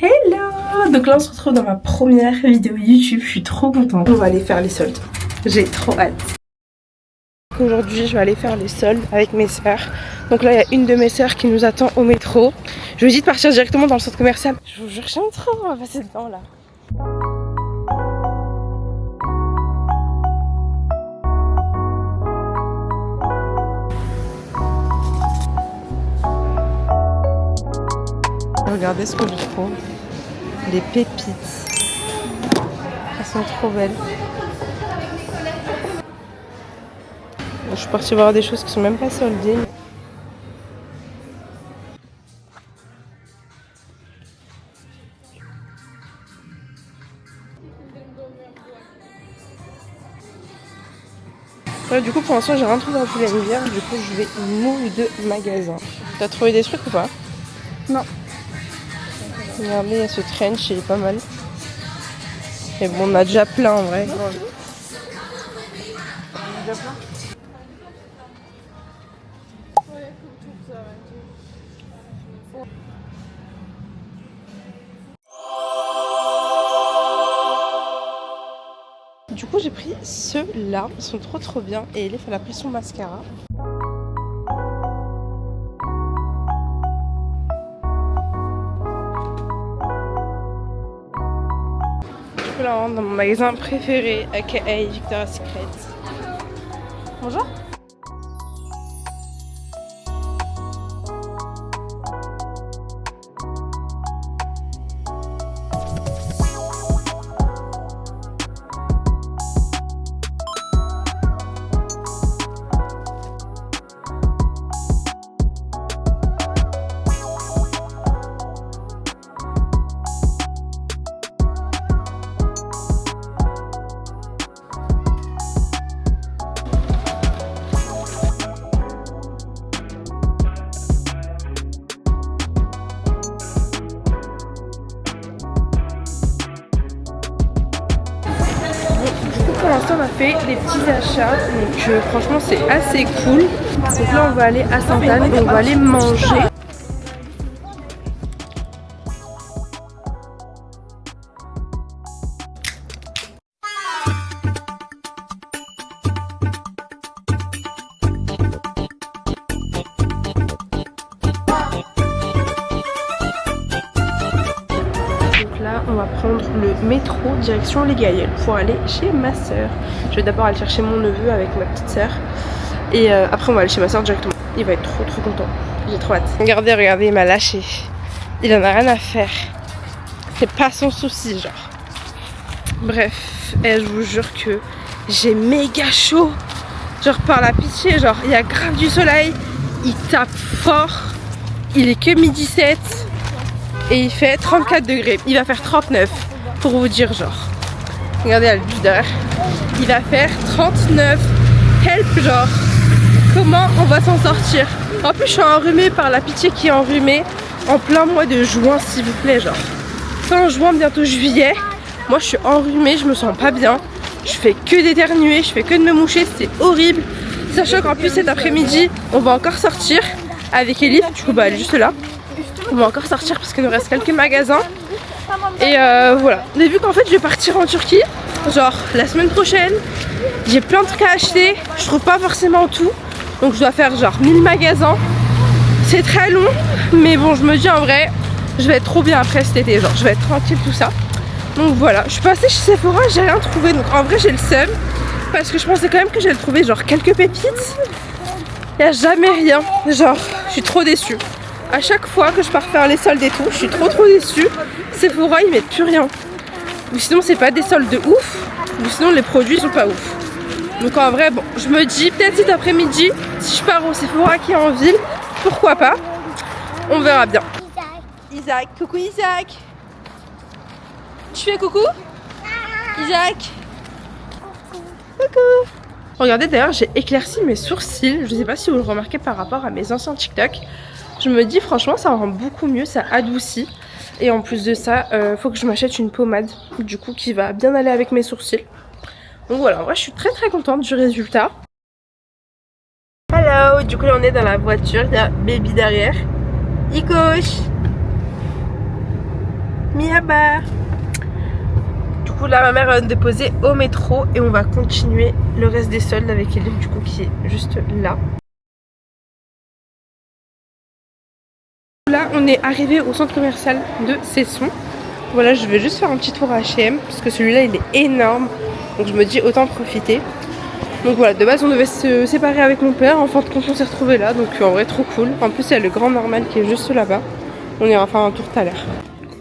Hello! Donc là on se retrouve dans ma première vidéo YouTube, je suis trop contente. On va aller faire les soldes, j'ai trop hâte. Aujourd'hui je vais aller faire les soldes avec mes sœurs. Donc là il y a une de mes sœurs qui nous attend au métro. Je lui dis de partir directement dans le centre commercial. Je vous jure, j'aime trop, on va passer dedans là. Regardez ce que je trouve. Les pépites. Elles sont trop belles. Je suis partie voir des choses qui sont même pas soldées. Ouais, du coup pour l'instant j'ai rien trouvé dans tous les rivières. Du coup je vais move de magasin. T'as trouvé des trucs ou pas? Non. Regardez, il y a ce trench, il est pas mal. Et bon, on a déjà plein en vrai. Du coup j'ai pris ceux-là, ils sont trop bien. Et Elif elle a pris son mascara. Là, dans mon magasin préféré, aka Victoria's Secret. Bonjour. Pour l'instant on a fait des petits achats, donc franchement c'est assez cool. Donc là on va aller à Sainte-Anne et on va aller manger. Là, on va prendre le métro direction Les Gaillelles pour aller chez ma soeur. Je vais d'abord aller chercher mon neveu avec ma petite soeur. Et après, on va aller chez ma soeur directement. Il va être trop content. J'ai trop hâte. Regardez, il m'a lâché. Il en a rien à faire. C'est pas son souci, genre. Bref, et je vous jure que j'ai méga chaud. Genre, par la pitié, genre, il y a grave du soleil. Il tape fort. Il est que 12h07. Et il fait 34 degrés. Il va faire 39 pour vous dire genre. Regardez à l'heure. Il va faire 39. Help genre. Comment on va s'en sortir? En plus je suis enrhumée par la pitié qui est enrhumée en plein mois de juin s'il vous plaît genre. Fin juin bientôt juillet. Moi je suis enrhumée, je me sens pas bien. Je fais que d'éternuer, je fais que de me moucher, c'est horrible. Sachant qu'en plus cet après-midi on va encore sortir avec Elif. Du coup bah elle est juste là. On va encore sortir parce qu'il nous reste quelques magasins. Et voilà. Vous avez vu qu'en fait je vais partir en Turquie. Genre la semaine prochaine. J'ai plein de trucs à acheter. Je trouve pas forcément tout. Donc je dois faire genre 1000 magasins. C'est très long. Mais bon je me dis en vrai je vais être trop bien après cet été. Genre je vais être tranquille tout ça. Donc voilà. Je suis passée chez Sephora, j'ai rien trouvé. Donc en vrai j'ai le seum. Parce que je pensais quand même que j'allais trouver genre quelques pépites. Il n'y a jamais rien. Genre je suis trop déçue. À chaque fois que je pars faire les soldes et tout, je suis trop déçue. Sephora ils mettent plus rien. Ou sinon c'est pas des soldes de ouf. Ou sinon les produits sont pas ouf. Donc en vrai bon, je me dis peut-être cet après-midi, si je pars au Sephora qui est en ville, pourquoi pas. On verra bien. Isaac, coucou Isaac. Tu fais coucou Isaac. Coucou. Regardez d'ailleurs j'ai éclairci mes sourcils. Je sais pas si vous le remarquez par rapport à mes anciens TikTok. Je me dis franchement ça rend beaucoup mieux, ça adoucit. Et en plus de ça, faut que je m'achète une pommade du coup qui va bien aller avec mes sourcils. Donc voilà, moi je suis très contente du résultat. Hello, du coup là on est dans la voiture, il y a baby derrière. Ikosh. Miaba. Du coup là ma mère va nous déposer au métro et on va continuer le reste des soldes avec Elif du coup qui est juste là. Là on est arrivé au centre commercial de Cesson. Voilà, je vais juste faire un petit tour à H&M parce que celui-là il est énorme. Donc je me dis autant profiter. Donc voilà, de base on devait se séparer avec mon père. En fin de compte on s'est retrouvés là, donc en vrai trop cool. En plus il y a le grand normal qui est juste là-bas. On ira faire un tour tout à l'heure.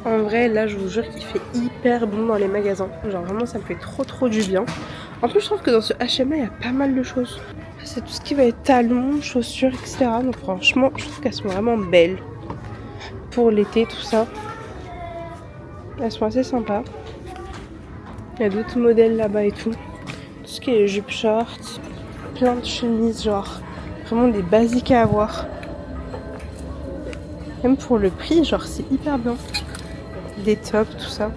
En vrai là je vous jure qu'il fait hyper bon dans les magasins. Genre vraiment ça me fait trop du bien. En plus je trouve que dans ce H&M là il y a pas mal de choses. C'est tout ce qui va être talons, chaussures, etc. Donc franchement je trouve qu'elles sont vraiment belles. Pour l'été tout ça. Elles sont assez sympas. Il y a d'autres modèles là-bas et tout. Tout ce qui est jupe short. Plein de chemises, genre vraiment des basiques à avoir. Même pour le prix, genre c'est hyper bien. Des tops, tout ça.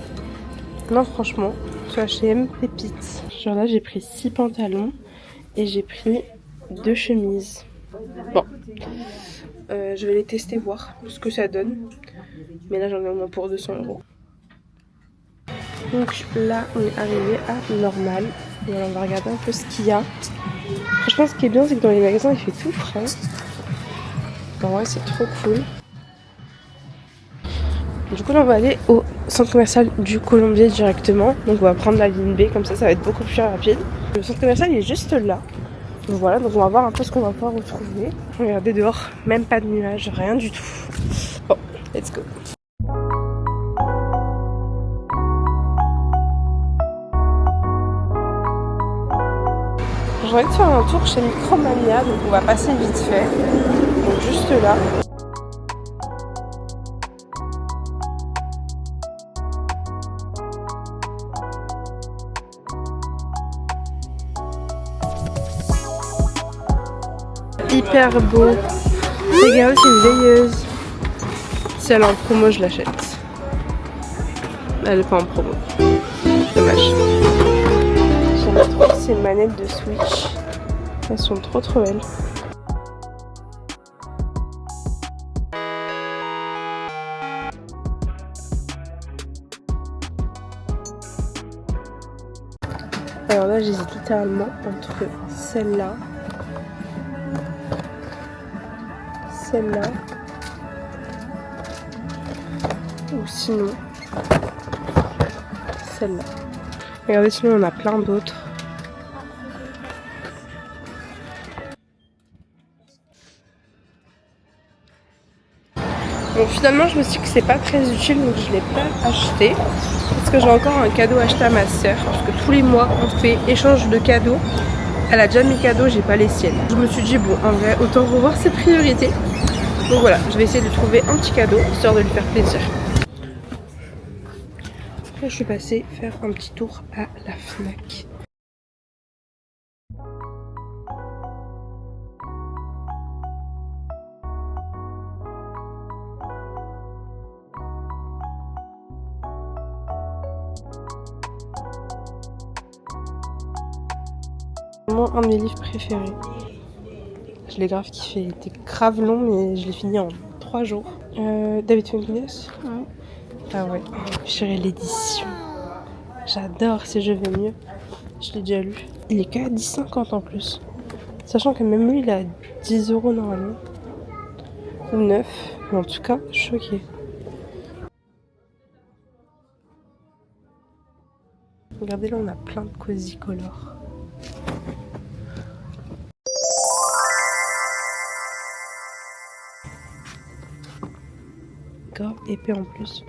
Non franchement, ce H&M pépite. Genre là j'ai pris 6 pantalons et j'ai pris 2 chemises. Bon. Je vais les tester, voir ce que ça donne. Mais là j'en ai au moins pour 200 €. Donc là on est arrivé à Normal. Et on va regarder un peu ce qu'il y a. Franchement ce qui est bien c'est que dans les magasins il fait tout frais. En vrai c'est trop cool. Du coup là on va aller au centre commercial du Colombier directement. Donc on va prendre la ligne B, comme ça va être beaucoup plus rapide. Le centre commercial il est juste là. Donc voilà, donc on va voir un peu ce qu'on va pouvoir retrouver. Regardez dehors, même pas de nuages, rien du tout. Bon, let's go. J'ai envie de faire un tour chez Micromania, donc on va passer vite fait. Donc juste là. Hyper beau. Regarde, c'est une veilleuse. Si elle est en promo, je l'achète. Elle est pas en promo. Dommage. J'aime trop ces manettes de Switch. Elles sont trop belles. Alors là, j'hésite littéralement entre celle-là, celle-là, ou sinon celle-là. Regardez, sinon on a plein d'autres. Bon, finalement je me suis dit que c'est pas très utile, donc je l'ai pas acheté parce que j'ai encore un cadeau acheté à ma soeur, parce que tous les mois on fait échange de cadeaux. Elle a déjà mes cadeaux, j'ai pas les siennes. Je me suis dit bon, en vrai autant revoir ses priorités. Donc voilà, je vais essayer de trouver un petit cadeau histoire de lui faire plaisir. Après je suis passée faire un petit tour à la Fnac. Un de mes livres préférés. Je l'ai grave kiffé. Il était grave long, mais je l'ai fini en 3 jours. David Fuentes. Ah ouais. Chérie, l'édition. J'adore ces jeux vais mieux. Je l'ai déjà lu. Il est qu'à 10,50 en plus. Sachant que même lui, il est à 10 € normalement. Ou 9. Mais en tout cas, choquée. Regardez là, on a plein de cozy color. Grave épais en plus.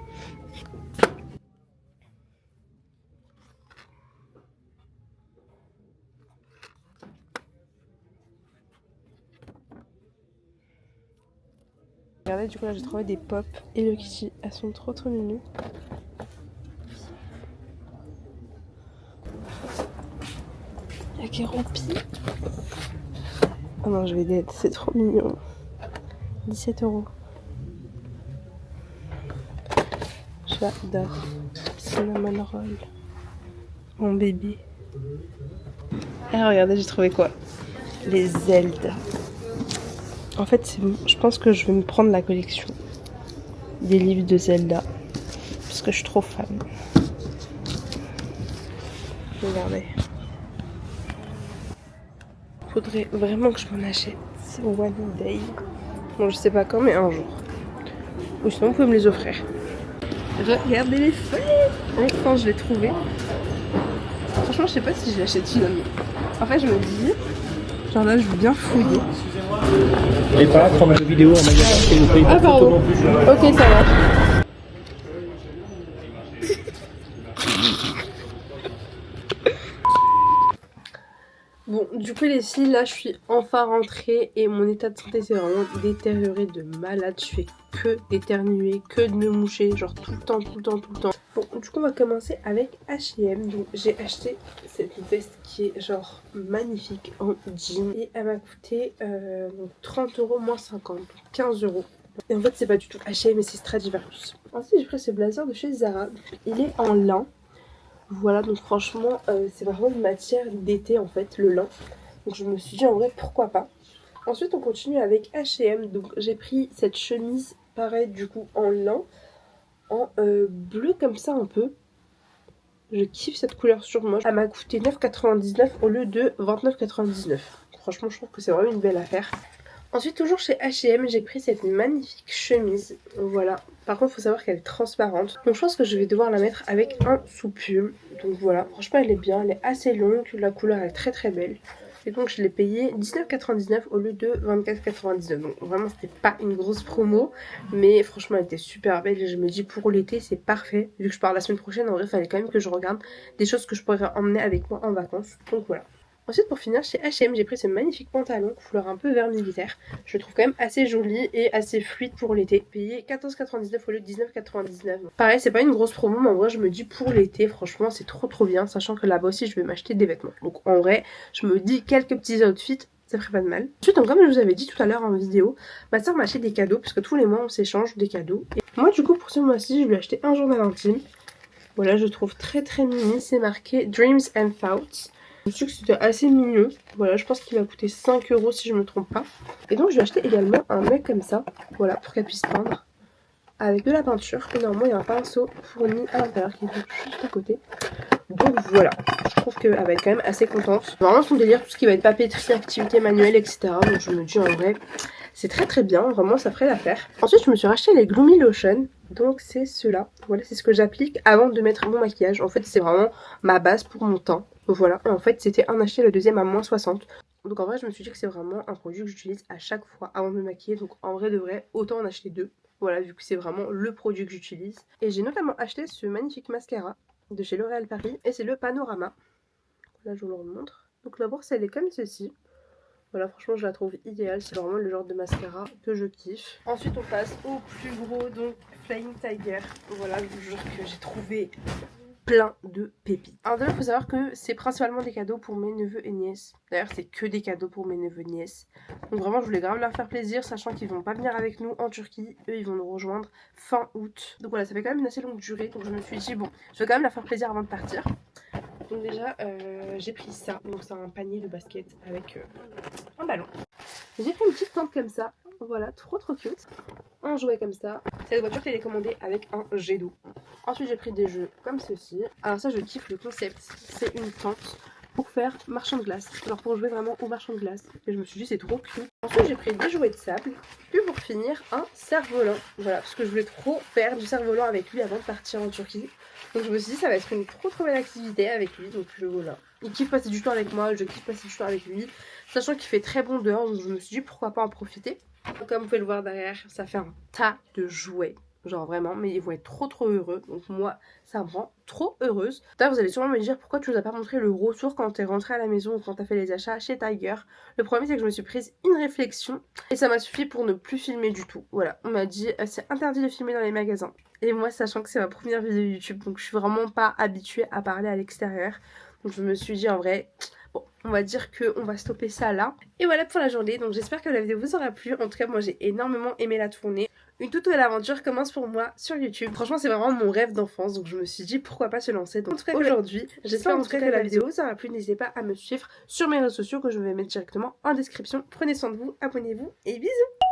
Regardez, du coup là j'ai trouvé des pop Hello Kitty. Elles sont trop mignonnes. Il y a qui est rempli. Oh non, je vais d'être, c'est trop mignon. 17 €. J'adore. Cinnamon roll. Mon bébé. Ah regardez, j'ai trouvé quoi? Les Zelda. En fait, je pense que je vais me prendre la collection des livres de Zelda. parce que je suis trop fan. Regardez. Faudrait vraiment que je m'en achète. C'est one day. Bon, je sais pas quand, mais un jour. Ou sinon, vous pouvez me les offrir. Regardez les feuilles. Enfin, je l'ai trouvé. Franchement, je sais pas si je l'achète finalement. En fait, je me dis, genre là, je veux bien fouiller. Et pas prendre une vidéo en magasin, s'il vous plaît. Ah, pardon. Ok, ça va. Bon, du coup les filles, là je suis enfin rentrée et mon état de santé s'est vraiment détérioré de malade. Je fais que d'éternuer, que de me moucher, genre tout le temps. Bon, du coup on va commencer avec H&M. Donc j'ai acheté cette veste qui est genre magnifique en jean et elle m'a coûté donc 30 € moins 50, donc 15 €. Et en fait c'est pas du tout H&M mais c'est Stradivarius. Ensuite j'ai pris ce blazer de chez Zara. Il est en lin. Voilà, donc franchement, c'est vraiment une matière d'été en fait, le lin. Donc je me suis dit en vrai, pourquoi pas. Ensuite, on continue avec H&M. Donc j'ai pris cette chemise, pareil, du coup, en lin, en bleu comme ça un peu. Je kiffe cette couleur sur moi. Elle m'a coûté 9,99 € au lieu de 29,99 €. Franchement, je trouve que c'est vraiment une belle affaire. Ensuite, toujours chez H&M, j'ai pris cette magnifique chemise. Voilà. Par contre, il faut savoir qu'elle est transparente. Donc, je pense que je vais devoir la mettre avec un sous-pull. Donc, voilà. Franchement, elle est bien. Elle est assez longue. La couleur est très très belle. Et donc, je l'ai payée 19,99 € au lieu de 24,99 €. Donc, vraiment, c'était pas une grosse promo. Mais franchement, elle était super belle. Et je me dis, pour l'été, c'est parfait. Vu que je pars la semaine prochaine, en vrai, il fallait quand même que je regarde des choses que je pourrais emmener avec moi en vacances. Donc, voilà. Ensuite, pour finir, chez H&M, j'ai pris ce magnifique pantalon couleur un peu vert militaire. Je le trouve quand même assez joli et assez fluide pour l'été. Payé 14,99 € au lieu de 19,99 €. Pareil, c'est pas une grosse promo, mais en vrai, je me dis pour l'été, franchement, c'est trop bien, sachant que là-bas aussi, je vais m'acheter des vêtements. Donc en vrai, je me dis quelques petits outfits, ça ferait pas de mal. Ensuite, donc, comme je vous avais dit tout à l'heure en vidéo, ma soeur m'a acheté des cadeaux, puisque tous les mois, on s'échange des cadeaux. Et moi, du coup, pour ce mois-ci, je lui ai acheté un journal intime. Voilà, je trouve très mignon. C'est marqué Dreams and Thoughts. Je suis que c'était assez mignon. Voilà, je pense qu'il va coûter 5 € si je me trompe pas. Et donc, je vais acheter également un mec comme ça. Voilà, pour qu'elle puisse peindre. Avec de la peinture. Et normalement, il y a un pinceau fourni à l'intérieur qui est juste à côté. Donc voilà, je trouve qu'elle va être quand même assez contente. Vraiment son délire, tout ce qui va être papeterie, activité manuelle, etc. Donc je me dis en vrai, c'est très bien, vraiment ça ferait l'affaire. Ensuite je me suis racheté les Gloomy Lotion. Donc c'est ceux-là, voilà, c'est ce que j'applique avant de mettre mon maquillage. En fait c'est vraiment ma base pour mon teint. Voilà, et en fait c'était un acheté, le deuxième à moins 60. Donc en vrai je me suis dit que c'est vraiment un produit que j'utilise à chaque fois avant de me maquiller. Donc en vrai de vrai, autant en acheter deux. Voilà, vu que c'est vraiment le produit que j'utilise. Et j'ai notamment acheté ce magnifique mascara de chez L'Oréal Paris. Et c'est le Panorama. Là, je vous le remontre. Donc la bourse, elle est comme ceci. Voilà, franchement, je la trouve idéale. C'est vraiment le genre de mascara que je kiffe. Ensuite, on passe au plus gros, donc Flying Tiger. Voilà, je vous jure que j'ai trouvé plein de pépites. Alors déjà, il faut savoir que c'est principalement des cadeaux pour mes neveux et nièces. D'ailleurs, c'est que des cadeaux pour mes neveux et nièces. Donc vraiment, je voulais grave leur faire plaisir, sachant qu'ils vont pas venir avec nous en Turquie. Eux, ils vont nous rejoindre fin août. Donc voilà, ça fait quand même une assez longue durée. Donc je me suis dit, bon, je vais quand même leur faire plaisir avant de partir. Donc déjà, j'ai pris ça. Donc c'est un panier de basket avec un ballon. J'ai pris une petite plante comme ça. Voilà, trop cute. Un jouet comme ça. Cette voiture télécommandée avec un jet d'eau. Ensuite j'ai pris des jeux comme ceci. Alors ça je kiffe le concept. C'est une tente pour faire marchand de glace. Alors pour jouer vraiment au marchand de glace. Et je me suis dit c'est trop cute. Ensuite j'ai pris des jouets de sable. Puis pour finir un cerf-volant. Voilà, parce que je voulais trop faire du cerf-volant avec lui avant de partir en Turquie. Donc je me suis dit ça va être une trop belle activité avec lui. Donc voilà. Il kiffe passer du temps avec moi, je kiffe passer du temps avec lui. Sachant qu'il fait très bon dehors, donc je me suis dit pourquoi pas en profiter. Comme vous pouvez le voir derrière, ça fait un tas de jouets. Genre vraiment, mais ils vont être trop heureux. Donc moi, ça me rend trop heureuse. D'ailleurs, vous allez sûrement me dire pourquoi tu nous as pas montré le retour quand t'es rentrée à la maison ou quand t'as fait les achats chez Tiger. Le problème, c'est que je me suis prise une réflexion et ça m'a suffi pour ne plus filmer du tout. Voilà, on m'a dit c'est interdit de filmer dans les magasins. Et moi, sachant que c'est ma première vidéo YouTube, donc je suis vraiment pas habituée à parler à l'extérieur. Donc je me suis dit en vrai, bon, on va dire qu'on va stopper ça là. Et voilà pour la journée, donc j'espère que la vidéo vous aura plu. En tout cas, moi j'ai énormément aimé la tourner. Une toute nouvelle aventure commence pour moi sur YouTube. Franchement, c'est vraiment mon rêve d'enfance, donc je me suis dit pourquoi pas se lancer. Donc en tout cas, aujourd'hui, j'espère en tout cas que la vidéo vous aura plu. N'hésitez pas à me suivre sur mes réseaux sociaux que je vais mettre directement en description. Prenez soin de vous, abonnez-vous et bisous!